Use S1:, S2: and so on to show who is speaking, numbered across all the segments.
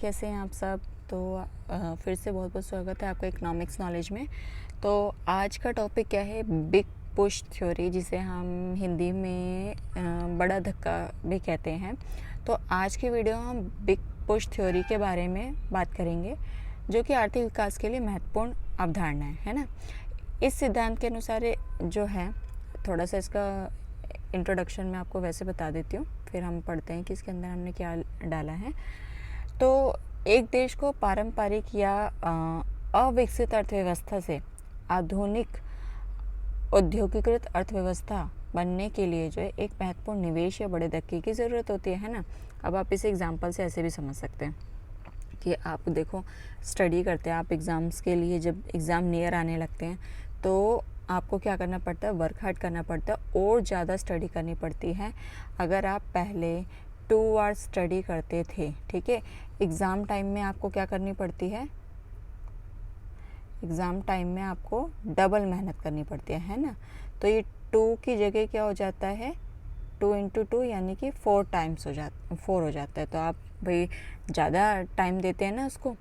S1: कैसे हैं आप सब। तो फिर से बहुत बहुत स्वागत है आपका इकोनॉमिक्स नॉलेज में। तो आज का टॉपिक क्या है, बिग पुश थ्योरी, जिसे हम हिंदी में बड़ा धक्का भी कहते हैं। तो आज की वीडियो हम बिग पुश थ्योरी के बारे में बात करेंगे, जो कि आर्थिक विकास के लिए महत्वपूर्ण अवधारणा है ना। इस सिद्धांत के अनुसार जो है, थोड़ा सा इसका इंट्रोडक्शन मैं आपको वैसे बता देती हूँ, फिर हम पढ़ते हैं कि इसके अंदर हमने क्या डाला है। तो एक देश को पारंपरिक या अविकसित अर्थव्यवस्था से आधुनिक औद्योगिकृत अर्थव्यवस्था बनने के लिए जो है एक महत्वपूर्ण निवेश या बड़े धक्के की ज़रूरत होती है ना। अब आप इसे एग्जाम्पल से ऐसे भी समझ सकते हैं कि आप देखो, स्टडी करते हैं आप एग्ज़ाम्स के लिए, जब एग्ज़ाम नियर आने लगते हैं तो आपको क्या करना पड़ता है, वर्क हार्ड करना पड़ता है और ज़्यादा स्टडी करनी पड़ती है। अगर आप पहले 2 आवर्स स्टडी करते थे, ठीक है, एग्ज़ाम टाइम में आपको क्या करनी पड़ती है, एग्ज़ाम टाइम में आपको डबल मेहनत करनी पड़ती है ना। तो ये 2 की जगह क्या हो जाता है, 2 × 2 यानी कि 4 टाइम्स हो जाता है। तो आप भाई ज़्यादा टाइम देते हैं ना उसको,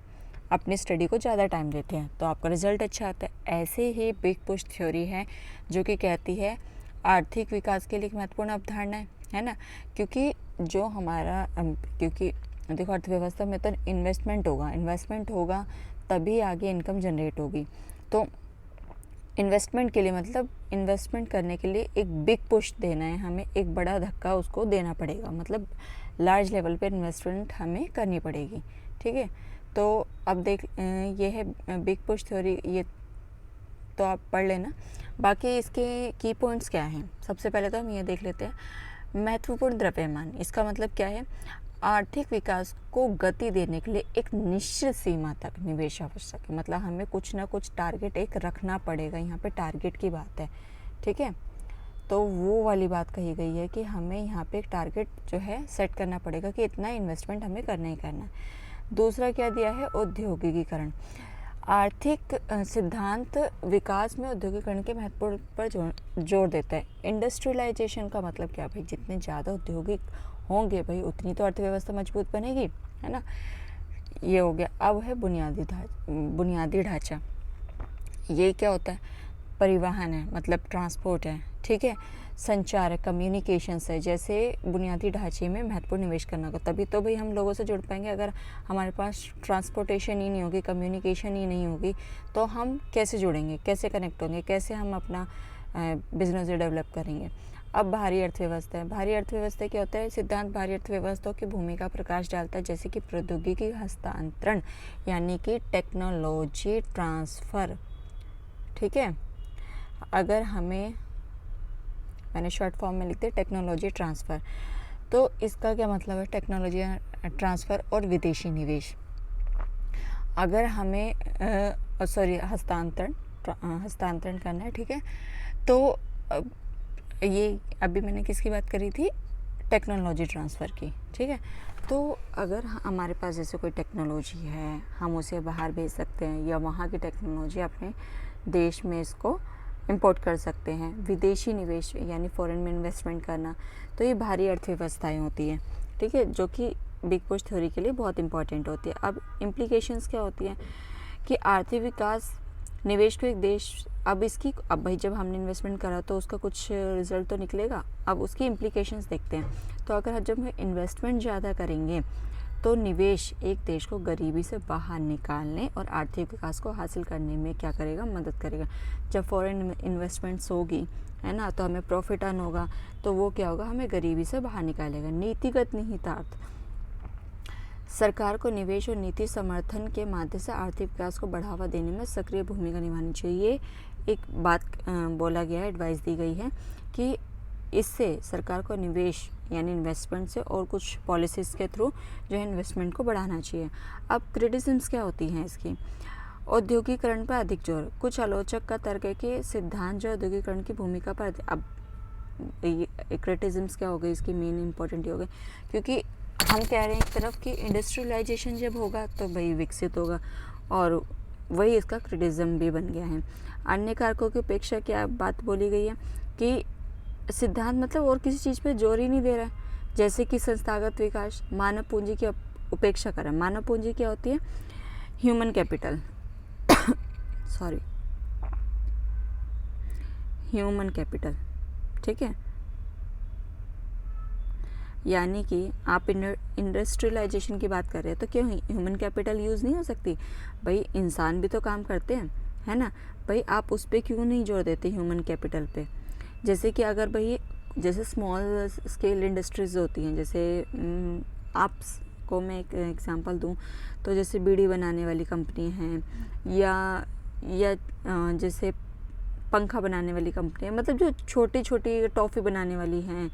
S1: अपनी स्टडी को ज़्यादा टाइम देते हैं, तो आपका रिज़ल्ट अच्छा आता है। ऐसे ही बिग पुश थ्योरी है जो कि कहती है आर्थिक विकास के लिए एक महत्वपूर्ण अवधारणा है ना। क्योंकि जो हमारा क्योंकि देखो, अर्थव्यवस्था में तो इन्वेस्टमेंट होगा तभी आगे इनकम जनरेट होगी। तो इन्वेस्टमेंट के लिए, मतलब इन्वेस्टमेंट करने के लिए एक बिग पुश देना है हमें, एक बड़ा धक्का उसको देना पड़ेगा, मतलब लार्ज लेवल पे इन्वेस्टमेंट हमें करनी पड़ेगी, ठीक है। तो अब देख, ये है बिग पुश थ्योरी, ये तो आप पढ़ लेना। बाकी इसके की पॉइंट्स क्या हैं, सबसे पहले तो हम ये देख लेते हैं, महत्वपूर्ण द्रव्यमान। इसका मतलब क्या है, आर्थिक विकास को गति देने के लिए एक निश्चित सीमा तक निवेश आवश्यक है। मतलब हमें कुछ ना कुछ टारगेट एक रखना पड़ेगा, यहाँ पे टारगेट की बात है, ठीक है। तो वो वाली बात कही गई है कि हमें यहाँ पे एक टारगेट जो है सेट करना पड़ेगा कि इतना इन्वेस्टमेंट हमें करना ही करना है। दूसरा क्या दिया है, औद्योगिकीकरण। आर्थिक सिद्धांत विकास में औद्योगिकरण के महत्वपूर्ण पर जोर देता है। इंडस्ट्रियलाइजेशन का मतलब क्या भाई, जितने ज़्यादा औद्योगिक होंगे भाई उतनी तो अर्थव्यवस्था मजबूत बनेगी, है ना। ये हो गया। अब है बुनियादी ढांचा। ये क्या होता है, परिवहन है, मतलब ट्रांसपोर्ट है, ठीक है, संचार है, कम्युनिकेशंस है। जैसे बुनियादी ढांचे में महत्वपूर्ण निवेश करना होगा, तभी तो भाई हम लोगों से जुड़ पाएंगे। अगर हमारे पास ट्रांसपोर्टेशन ही नहीं होगी, कम्युनिकेशन ही नहीं होगी, तो हम कैसे जुड़ेंगे, कैसे कनेक्ट होंगे, कैसे हम अपना बिजनेस डेवलप करेंगे। अब भारी अर्थव्यवस्था है। भारी अर्थव्यवस्था क्या होता है, सिद्धांत भारी अर्थव्यवस्था की भूमिका प्रकाश डालता है, जैसे कि प्रौद्योगिकी हस्तांतरण यानी कि टेक्नोलॉजी ट्रांसफ़र, ठीक है। अगर हमें, मैंने शॉर्ट फॉर्म में लिख दिया टेक्नोलॉजी ट्रांसफ़र, तो इसका क्या मतलब है, टेक्नोलॉजी ट्रांसफ़र और विदेशी निवेश। अगर हमें हस्तांतरण करना है, ठीक है, तो ये अभी मैंने किसकी बात करी थी, टेक्नोलॉजी ट्रांसफ़र की, ठीक है। तो अगर हमारे पास जैसे कोई टेक्नोलॉजी है, हम उसे बाहर भेज सकते हैं, या वहाँ की टेक्नोलॉजी अपने देश में इसको इंपोर्ट कर सकते हैं। विदेशी निवेश यानी फॉरेन में इन्वेस्टमेंट करना, तो ये भारी अर्थव्यवस्थाएं होती हैं, ठीक है, जो कि बिग पुश थ्योरी के लिए बहुत इंपॉर्टेंट होती है। अब इम्प्लीकेशंस क्या होती हैं कि आर्थिक विकास निवेश को एक देश, अब भाई जब हमने इन्वेस्टमेंट करा तो उसका कुछ रिजल्ट तो निकलेगा। अब उसकी इम्प्लीकेशंस देखते हैं। तो अगर जब हम इन्वेस्टमेंट ज़्यादा करेंगे तो निवेश एक देश को गरीबी से बाहर निकालने और आर्थिक विकास को हासिल करने में क्या करेगा, मदद करेगा। जब फॉरेन इन्वेस्टमेंट्स होगी, है ना, तो हमें प्रॉफिट अर्न होगा, तो वो क्या होगा, हमें गरीबी से बाहर निकालेगा। नीतिगत निहितार्थ, सरकार को निवेश और नीति समर्थन के माध्यम से आर्थिक विकास को बढ़ावा देने में सक्रिय भूमिका निभानी चाहिए। एक बात बोला गया है, एडवाइस दी गई है कि इससे सरकार को निवेश यानी इन्वेस्टमेंट से और कुछ पॉलिसीज़ के थ्रू जो है इन्वेस्टमेंट को बढ़ाना चाहिए। अब क्रिटिसिम्स क्या होती हैं इसकी, औद्योगिकरण पर अधिक जोर। कुछ आलोचक का तर्क है कि सिद्धांत जो औद्योगिकरण की भूमिका पर, अब क्रिटिसिम्स क्या हो गई इसकी, मेन इंपॉर्टेंट हो गई, क्योंकि हम कह रहे हैं एक तरफ कि इंडस्ट्रियलाइजेशन जब होगा तो भाई विकसित होगा, और वही इसका क्रिटिसिज्म भी बन गया है। अन्य कारकों की अपेक्षा क्या बात बोली गई है कि सिद्धांत मतलब और किसी चीज़ पे जोर ही नहीं दे रहा है, जैसे कि संस्थागत विकास, मानव पूंजी की उपेक्षा करें। मानव पूंजी क्या होती है? Human capital sorry, human capital, ठीक है। यानी कि आप इंडस्ट्रियलाइजेशन की बात कर रहे हैं तो क्यों ह्यूमन कैपिटल यूज़ नहीं हो सकती? भाई इंसान भी तो काम करते हैं, है ना। भाई आप उस पर क्यों नहीं जोड़ देते ह्यूमन कैपिटल पे? जैसे कि अगर भाई जैसे स्मॉल स्केल इंडस्ट्रीज होती हैं, जैसे आपको मैं एक एग्जांपल दूं तो जैसे बीड़ी बनाने वाली कंपनी हैं, या जैसे पंखा बनाने वाली कंपनी है, मतलब जो छोटी छोटी टॉफ़ी बनाने वाली हैं,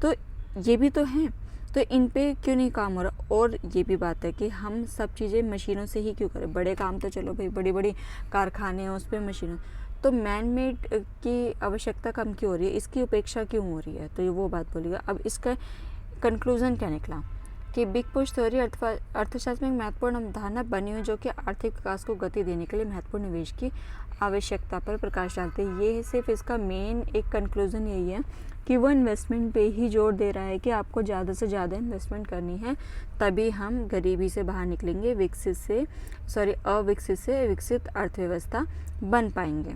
S1: तो ये भी तो हैं। तो इन पे क्यों नहीं काम हो रहा? और ये भी बात है कि हम सब चीज़ें मशीनों से ही क्यों करें? बड़े काम तो चलो भाई बड़ी बड़ी कारखाने हैं उस पर मशीनों, तो मैन मेड की आवश्यकता कम क्यों हो रही है? इसकी उपेक्षा क्यों हो रही है? तो ये वो बात बोलिएगा। अब इसका कंक्लूज़न क्या निकला कि बिग पुश थ्योरी अर्थशास्त्र में एक महत्वपूर्ण अवधारणा बनी हुई जो कि आर्थिक विकास को गति देने के लिए महत्वपूर्ण निवेश की आवश्यकता पर प्रकाश डालते हैं। ये सिर्फ इसका मेन एक कंक्लूज़न यही है कि वो इन्वेस्टमेंट पे ही जोर दे रहा है कि आपको ज़्यादा से ज़्यादा इन्वेस्टमेंट करनी है, तभी हम गरीबी से बाहर निकलेंगे, अविकसित से विकसित अर्थव्यवस्था बन पाएंगे।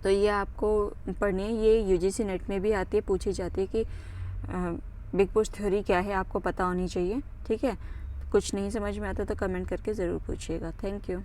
S1: तो ये आपको पढ़नी है, ये यूजीसी नेट में भी आती है, पूछी जाती है कि बिग पुश थ्योरी क्या है, आपको पता होनी चाहिए, ठीक है। कुछ नहीं समझ में आता तो कमेंट करके ज़रूर पूछिएगा। Thank you.